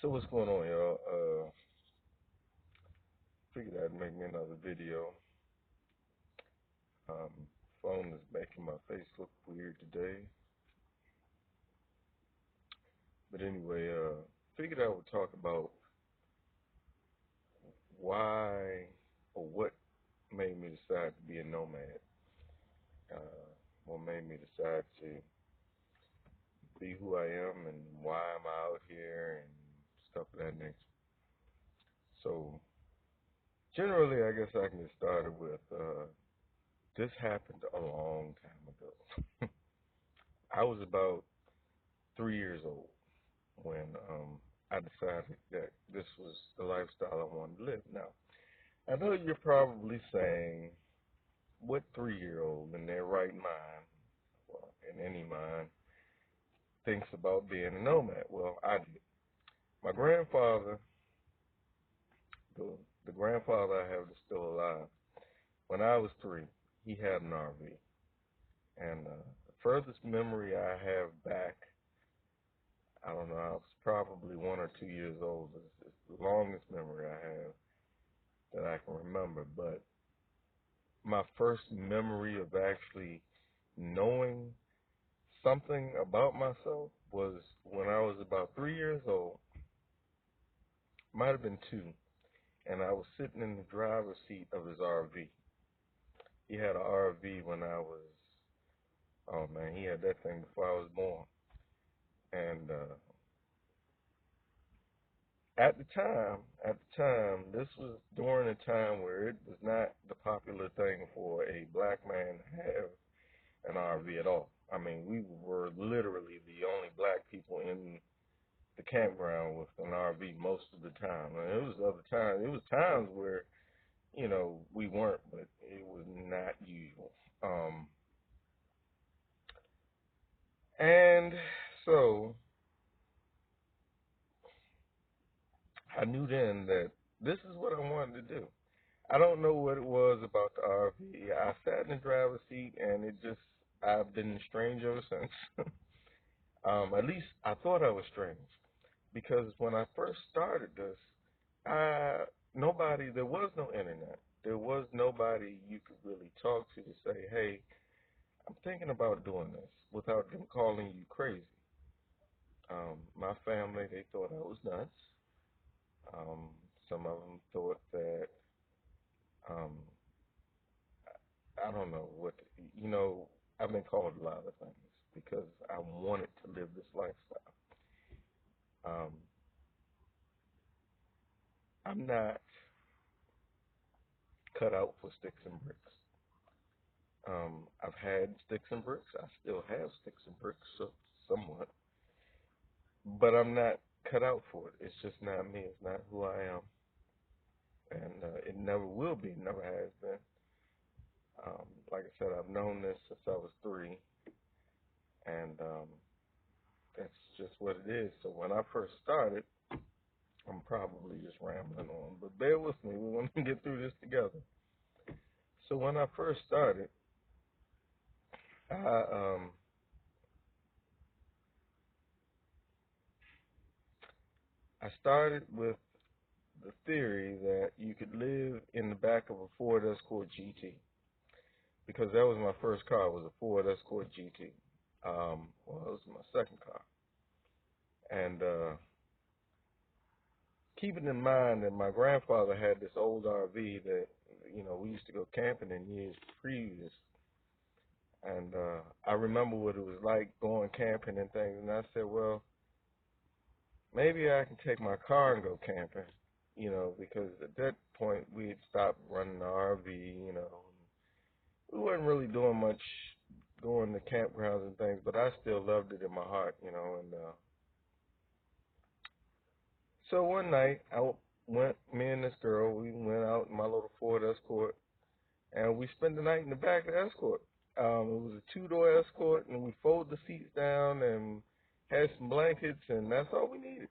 So what's going on, y'all? Figured I'd make me another video. Um, Phone is making my face look weird today, but anyway, figured I would talk about why or what made me decide to be a nomad. Uh, what made me decide to be who I am and why I'm out here and stuff of that nature. So generally, I guess I can get started with this happened a long time ago. I was about 3 years old when I decided that this was the lifestyle I wanted to live. Now, I know you're probably saying, what 3 year old in their right mind, well, in any mind, thinks about being a nomad? Well, I did. My grandfather, the, the grandfather I have that's still alive, when I was three, he had an RV. And the furthest memory I have back, I don't know, I was probably 1 or 2 years old. It's the longest memory I have that I can remember. But my first memory of actually knowing something about myself was when I was about 3 years old, might have been two, and I was sitting in the driver's seat of his RV. He had an RV when I was, oh man, he had that thing before I was born. And at the time, this was during a time where it was not the popular thing for a black man to have an RV at all. I mean, we were literally the only black people in the campground with an RV most of the time. And it was other times. It was times where we weren't, but it was not usual. And so I knew then that this is what I wanted to do. I don't know what it was about the RV. I sat in the driver's seat, and I've been strange ever since. At least I thought I was strange. Because when I first started this, there was no internet. There was nobody you could really talk to say, hey, I'm thinking about doing this without them calling you crazy. My family, they thought I was nuts. Um, some of them thought that, um, I don't know I've been called a lot of things because I wanted to live this lifestyle. Um, I'm not cut out for sticks and bricks. I've had sticks and bricks. I still have sticks and bricks, so somewhat. But I'm not cut out for it. It's just not me. It's not who I am, and it never will be. Never has been. Like I said, I've known this since I was three, and that's just what it is. So when I first started, I'm probably just rambling on, but bear with me. We're going to get through this together. So when I first started, I um, I started with the theory that you could live in the back of a Ford Escort GT because that was my first car. Was a Ford Escort GT. Well, it was my second car, and keeping in mind that my grandfather had this old RV that we used to go camping in years previous, and I remember what it was like going camping and things, and I said, well, maybe I can take my car and go camping, because at that point we had stopped running the RV, we wasn't really doing much going to campgrounds and things, but I still loved it in my heart, and so one night me and this girl, we went out in my little Ford Escort, and we spent the night in the back of the Escort. It was a two-door Escort, and we folded the seats down and had some blankets, and that's all we needed.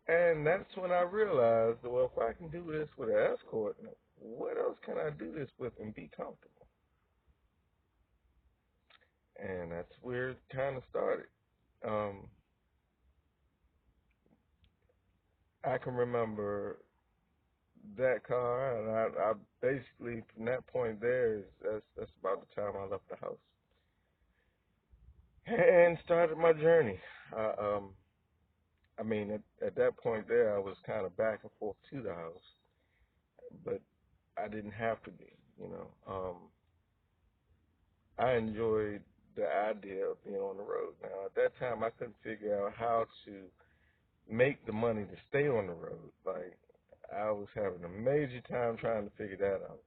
And that's when I realized, well, if I can do this with an Escort, what else can I do this with and be comfortable? And that's where it kind of started. Um, I can remember that car, and I basically from that point there is that's about the time I left the house and started my journey. I, um, I mean, at that point there, I was kind of back and forth to the house, but I didn't have to be. I enjoyed the idea of being on the road. Now, at that time, I couldn't figure out how to make the money to stay on the road. Like, I was having a major time trying to figure that out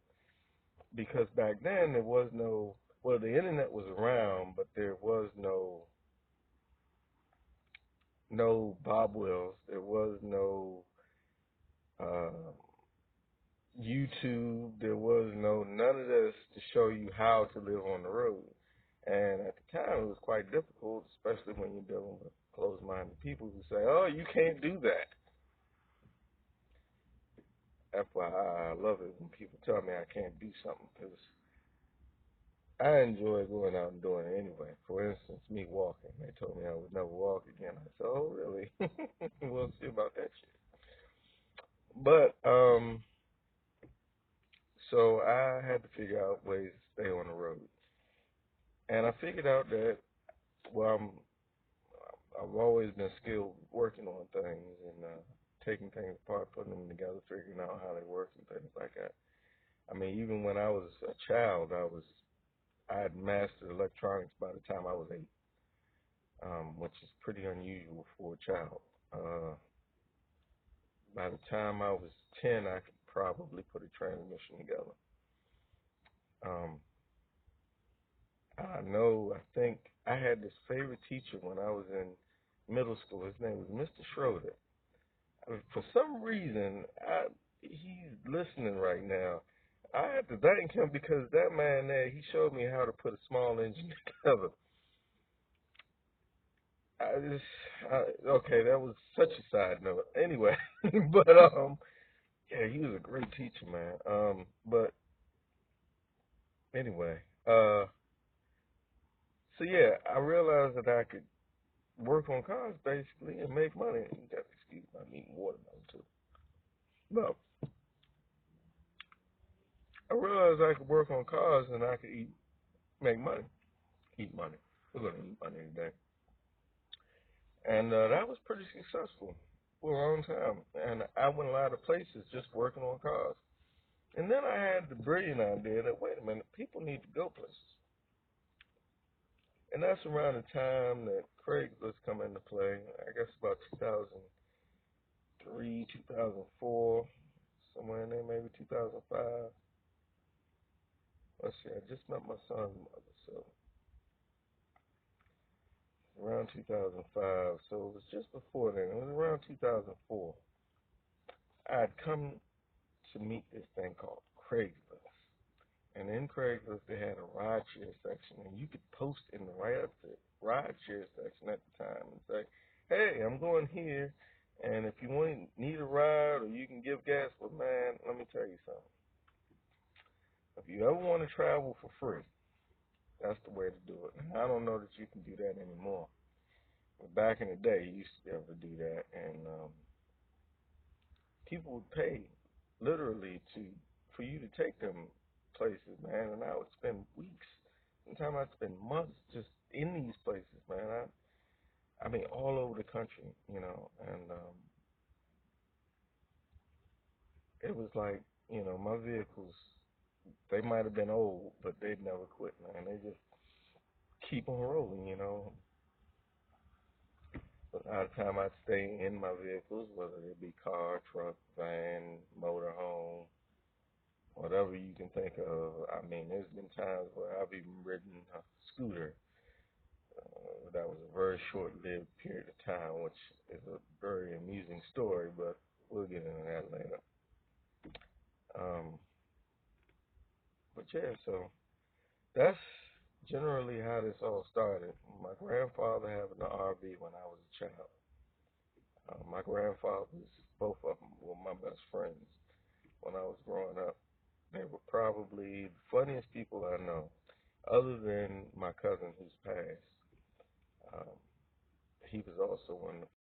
because back then there was no, well, the internet was around, but there was no Bob Wills, there was no uh, YouTube, there was none of this to show you how to live on the road. And at the time, it was quite difficult, especially when you're dealing with closed-minded people who say, "Oh, you can't do that." FYI, I love it when people tell me I can't do something because I enjoy going out and doing it anyway. For instance, me walking. They told me I would never walk again. I said, "Oh, really?" We'll see about that shit. But so I had to figure out ways to stay on the road, and I figured out that well, I've always been skilled working on things and taking things apart, putting them together, figuring out how they work and things like that. I mean, even when I was a child, I had mastered electronics by the time I was 8, which is pretty unusual for a child. By the time I was 10, I could probably put a transmission together. Um, I think I had this favorite teacher when I was in middle school. His name was Mr. Schroeder. For some reason, he's listening right now. I had to thank him because that man there, he showed me how to put a small engine together. I just, okay, that was such a side note. Anyway, but yeah, he was a great teacher, man. But anyway, so yeah, I realized that I could work on cars basically and make money. You got to excuse me, I'm eating watermelon too. No, I realized I could work on cars and I could make money, eat money. We're gonna eat money today, and that was pretty successful for a long time. And I went a lot of places just working on cars. And then I had the brilliant idea that wait a minute, people need to go places. And that's around the time that Craigslist come into play. I guess about 2003, 2004, somewhere in there, maybe 2005. Let's see, I just met my son's mother, so around 2005. So it was just before then. It was around 2004. I had come to meet this thing called Craigslist. And in Craigslist, they had a rideshare section, and you could post in the rideshare section at the time and say, "Hey, I'm going here, and if you need a ride or you can give gas, well, man, let me tell you something. If you ever want to travel for free, that's the way to do it." And I don't know that you can do that anymore. But back in the day, you used to be able to do that, and people would pay literally to for you to take them places, man. And I would spend weeks. Sometimes I'd spend months just in these places, man. I mean, all over the country, And it was like, my vehicles. They might have been old, but they'd never quit, man. They just keep on rolling. But a lot of time I'd stay in my vehicles, whether it be car, truck, van, motorhome, whatever you can think of. I mean, there's been times where I've even ridden a scooter. That was a very short-lived period of time, which is a very amusing story, but we'll get into that later. Um, but yeah, so that's generally how this all started. My grandfather having the RV when I was a child. My grandfathers, both of them, were my best friends when I was growing up. They were probably the funniest people I know, other than my cousin who's passed. Um, he was also one of the